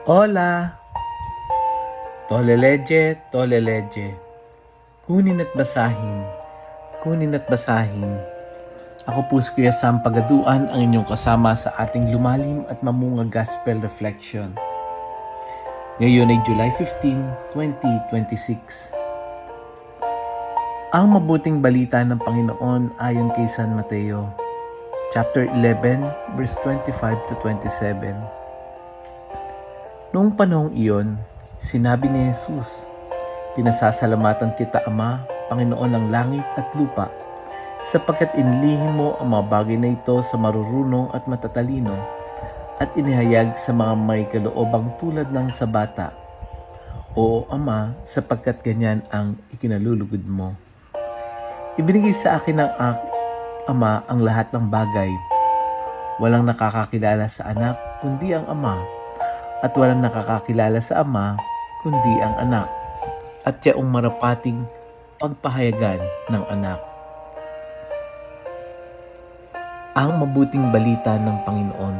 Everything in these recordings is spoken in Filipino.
Hola! Toleleje, toleleje. Kunin at basahin. Kunin at basahin. Ako po si Kuya Sam Pagaduan, ang inyong kasama sa ating lumalim at mamunga Gospel Reflection. Ngayon ay July 15, 2026. Ang mabuting balita ng Panginoon ayon kay San Mateo, chapter 11, verse 25 to 27. Noong panahong iyon, sinabi ni Jesus, "Pinasasalamatan kita, Ama, Panginoon ng langit at lupa, sapagkat inilihim mo ang mga bagay na ito sa marurunong at matatalino, at inihayag sa mga may kaloobang tulad ng sa bata. Oo, Ama, sapagkat ganyan ang ikinalulugod mo. Ibinigay sa akin ng Ama ang lahat ng bagay. Walang nakakakilala sa anak, kundi ang Ama, at walang nakakakilala sa Ama, kundi ang anak, at yaong marapating pagpahayagan ng anak." Ang mabuting balita ng Panginoon.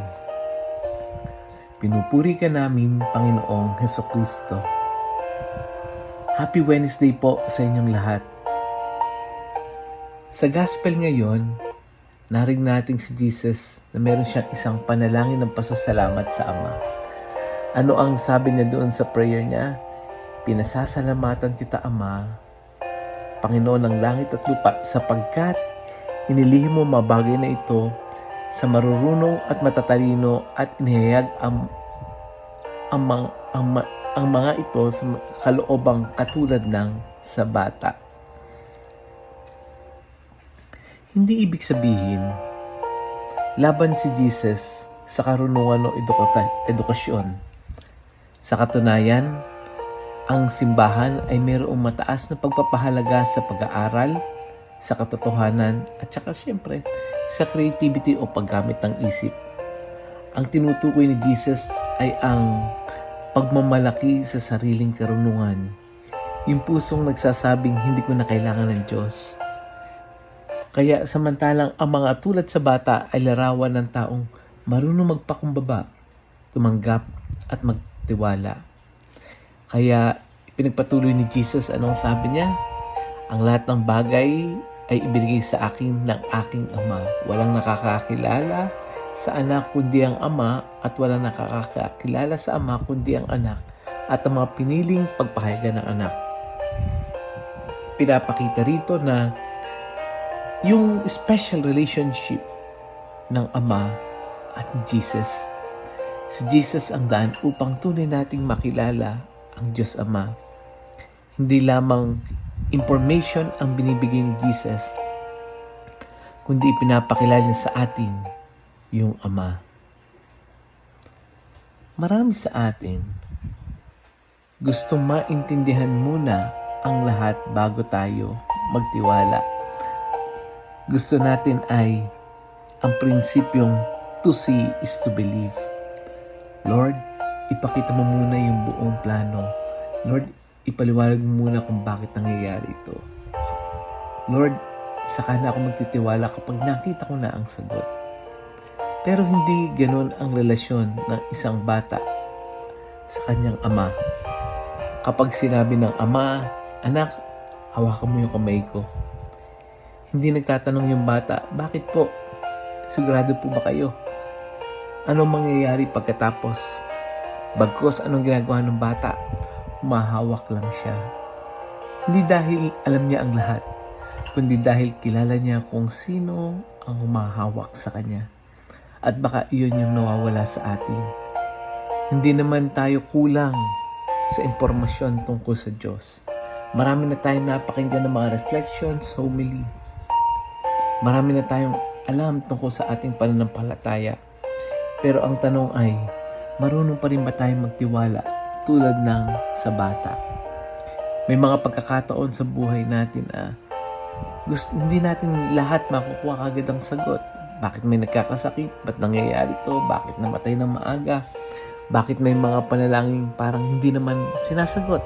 Pinupuri ka namin, Panginoong Hesukristo. Happy Wednesday po sa inyong lahat. Sa Gospel ngayon, narinig natin si Jesus na meron siyang isang panalangin ng pasasalamat sa Ama. Ano ang sabi niya doon sa prayer niya? "Pinasasalamatan kita, Ama, Panginoon ng langit at lupa, sapagkat inilihim mo mga bagay na ito sa marurunong at matatalino, at inihayag ang mga ito sa kaloobang katulad ng sa bata." Hindi ibig sabihin laban si Jesus sa karunungan o edukasyon. Sa katunayan, ang simbahan ay mayroong mataas na pagpapahalaga sa pag-aaral, sa katotohanan, at saka siyempre sa creativity o paggamit ng isip. Ang tinutukoy ni Jesus ay ang pagmamalaki sa sariling karunungan. Yung pusong nagsasabing hindi ko na kailangan ng Diyos. Kaya samantalang ang mga tulad sa bata ay larawan ng taong marunong magpakumbaba, tumanggap at magtiwala. Kaya pinagpatuloy ni Jesus, anong sabi niya? "Ang lahat ng bagay ay ibinigay sa akin ng aking Ama. Walang nakakakilala sa anak kundi ang Ama, at walang nakakakilala sa Ama kundi ang anak, at ang mga piniling pagpahayagan ng anak." Pinapakita rito na yung special relationship ng Ama at Jesus. Si Jesus ang daan upang tunay nating makilala ang Diyos Ama. Hindi lamang information ang binibigay ni Jesus, kundi ipinapakilala niya sa atin yung Ama. Marami sa atin gustong maintindihan muna ang lahat bago tayo magtiwala. Gusto natin ay ang prinsipyong to see is to believe. Lord, ipakita mo muna yung buong plano. Lord, ipaliwanag mo muna kung bakit nangyayari ito. Lord, saka na ako magtitiwala kapag nakita ko na ang sagot. Pero hindi ganoon ang relasyon ng isang bata sa kanyang ama. Kapag sinabi ng ama, "Anak, hawakan mo yung kamay ko." Hindi nagtatanong yung bata, "Bakit po? Sigurado po ba kayo?" Anong mangyayari pagkatapos? Bagkus anong ginagawa ng bata? Humahawak lang siya. Hindi dahil alam niya ang lahat, kundi dahil kilala niya kung sino ang humahawak sa kanya. At baka iyon yung nawawala sa atin. Hindi naman tayo kulang sa impormasyon tungkol sa Diyos. Marami na tayong napakinggan ng mga reflections, homily. Marami na tayong alam tungkol sa ating pananampalataya. Pero ang tanong ay, marunong pa rin ba tayong magtiwala tulad ng sa bata? May mga pagkakataon sa buhay natin hindi natin lahat makukuha agad ang sagot. Bakit may nagkakasakit? Ba't nangyayari ito? Bakit namatay ng maaga? Bakit may mga panalangin parang hindi naman sinasagot?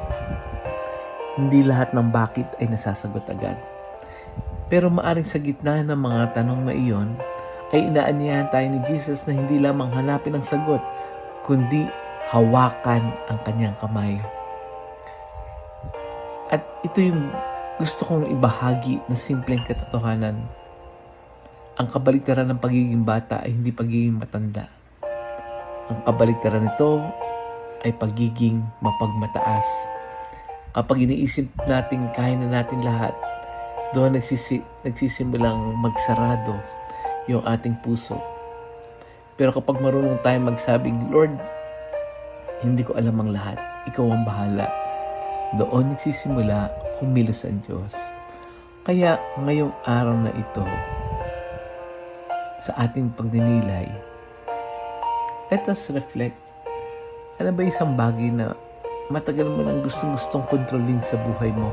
Hindi lahat ng bakit ay nasasagot agad. Pero maaring sa gitna ng mga tanong na iyon, ay inaanyayahan tayo ni Jesus na hindi lamang hanapin ang sagot, kundi hawakan ang kanyang kamay. At ito yung gusto kong ibahagi na simpleng katotohanan. Ang kabaligtaran ng pagiging bata ay hindi pagiging matanda. Ang kabaligtaran nito ay pagiging mapagmataas. Kapag iniisip natin kaya na natin lahat, doon nagsisimulang magsarado yung ating puso. Pero kapag marunong tayo magsabing, Lord, hindi ko alam ang lahat. Ikaw ang bahala. Doon nagsisimula kumilos ang Diyos. Kaya ngayong araw na ito, sa ating pagninilay, let us reflect. Ano ba isang bagay na matagal mo nang gustong kontrolin sa buhay mo?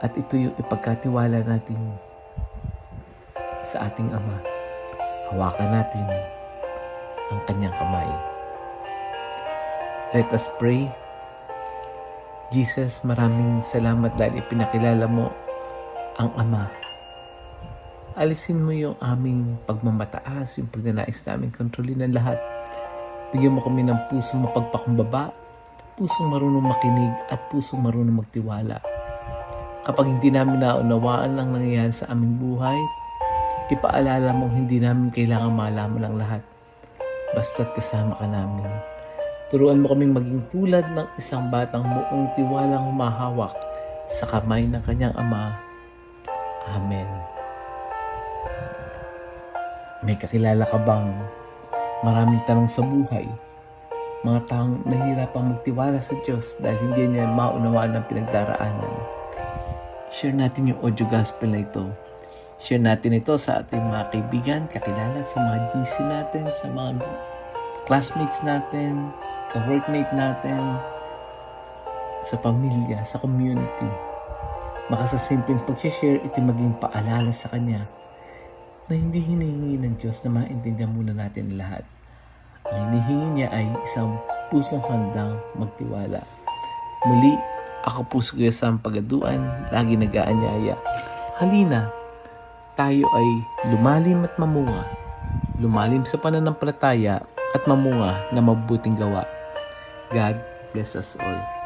At ito yung ipagkatiwala natin sa ating Ama. Hawakan natin ang kanyang kamay. Let us pray. Jesus, maraming salamat dahil ipinakilala mo ang Ama. Alisin mo yung aming pagmamataas, yung pagnanais namin kontrolin ang lahat. Bigyan mo kami ng pusong mapagpakumbaba, pusong marunong makinig, at pusong marunong magtiwala. Kapag hindi namin naunawaan ang nangyayari sa aming buhay, ipaalala mong hindi namin kailangan malaman ang lahat. Basta't kasama ka namin. Turuan mo kaming maging tulad ng isang batang buong tiwalang humahawak sa kamay ng kanyang Ama. Amen. May kakilala ka bang maraming tanong sa buhay? Mga taong nahihirapang magtiwala sa Diyos dahil hindi niya maunawaan ang pinagdaraanan. Share natin yung audio gospel na ito. Share natin ito sa ating mga kaibigan, kakilala, sa mga GC natin, sa mga classmates natin, ka-workmate natin, sa pamilya, sa community. Baka sa simpleng pag-share, ito maging paalala sa Kanya na hindi hinihingi ng Diyos na maintindihan muna natin lahat. Ang hinihingi niya ay isang pusong handang magtiwala. Muli, ako po si Kuya Sam Pagaduan, lagi nag-aanyaya. Halina, tayo ay lumalim at mamunga. Lumalim sa pananampalataya at mamunga na mabuting gawa. God bless us all.